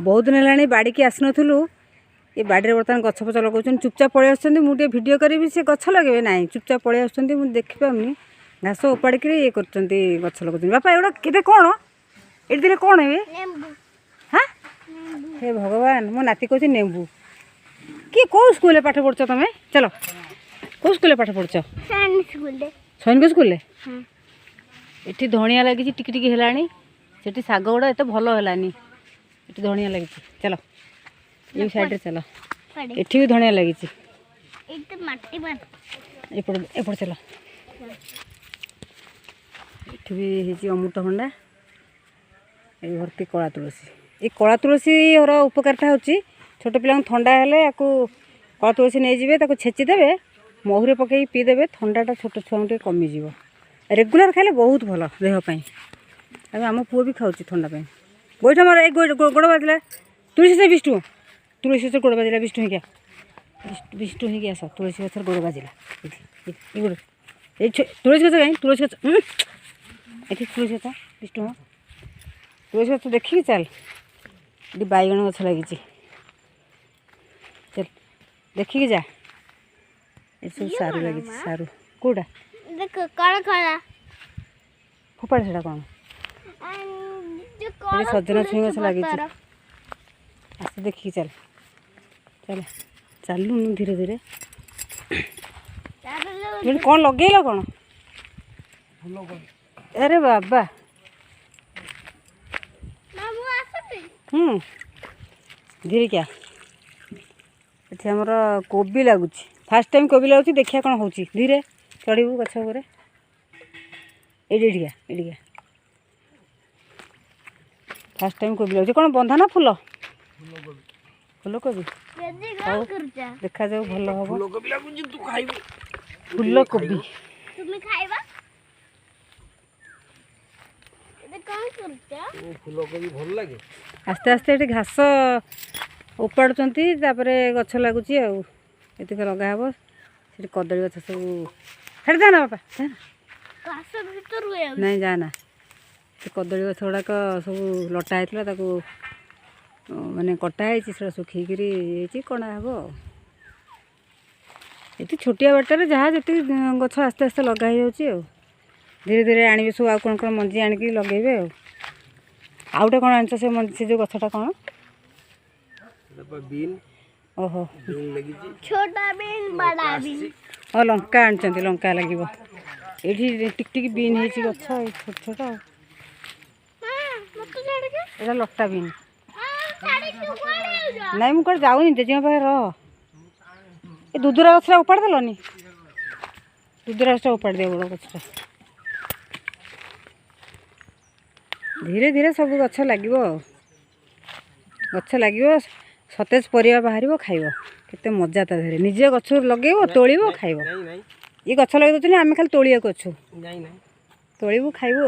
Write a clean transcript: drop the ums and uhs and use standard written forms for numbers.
बहुत दिन है बाड़ी की आसनु ये बाड़ी में बर्तमान गछ फच लगे चुपचाप पड़े आसुँच भिडियो करी से गछ लगे ना चुपचाप पड़े आसुँच देखिपारे घास उपाड़िक ये कर गछ लगे बापा एगुड़ा के कौन ये दिले कौन है हाँ हे भगवान मो नाती कहती नेबू किए कौ स्कूल पाठ पढ़ तुम चलो कौ स्कूल पाठ पढ़ सैनिक स्कूल ये धनिया लगी टिक टिक है से शाग गुड़ा एत भल है ये धनिया लगी चलो ये साइड चलो ये भी धनिया लगी एपट चलो ये भी अमृतभंडा ये भर्ती कला तुलसी ये कला तुलसी उपकारटा हूँ छोट पिला थंडा हेले कला तुलसी नहीं जाए छेचिदेवे महुरे पकई पीदेवे थंडाटा छोट छुआ कमिज रेगुलर खाइले बहुत भल देहपाई आम पुओ भी खाऊँ थंडा गोईठा मार एक गोड़ बाजिला तुलसी से विष्णु तुलसी गछ गोड़ बाजिला विष्णु हिका विष्णु हिकी आस तुलसी गछ गोड़ बाजिला गोड़ ये तुलसी गछ कहीं तुलसी गछ ये तुलसी गछ विष्णु तुलसी गछ देखिए चल ये बैगण गछ लगी चल देखिए जा ये सब सारू लगी सारू कौटा फोपाड़ से कौन ये सजना छुई गछ लगी आस देखिए चल चल चलू धीरे धीरे कौन लगेल कौन अरे बाबा धीरे क्या ये आमर कोबी लगुच फास्ट टाइम कोबी लगुच देखिए कौन हो धीरे चढ़ू गछ उपर एडिया फास्ट टाइम कोबी लगुच कौन बंधा ना फूल फूल कोबी देखा जाऊ भल हम फूल कोबी आस्ते आस्ते ये घास उपाड़ुंट गछ लगुच आक लगा हे से कदली गछ सब छाड़ जाना बापा नहीं जाना से कदली गछ गुड़ाक सब लटा होता माने कटाई से सुखी कणा हे ये छोटिया बाटर जहाँ जी गछ आस्ते आस्ते लगा हो धीरे धीरे आने सब आउ कौन कौन मंजी आणिक लगे आउटे कौन आन से मंजी से जो गछटा कौन ओहो छोटा बीन बड़ा बीन और लंका आनचंती लंका लगे ये टिक टिक बीन है गछ छोट छोट ये लटा बीन नहीं मुझे जाऊनी जेजे पाखे रह ये दुदुरा गछटा उपाड़ देलनि दुदुरा गछटा उपाड़ दिया बड़ गछटा धीरे धीरे सब गछ लगे गछ लगे सतेज परिया बाहर खाइब केते मजा ता धीरे निजे गछ लगे तोड़ खाइब ये गछ लगे आम खाली तोड़िया अच्छु तोड़ू खाइब।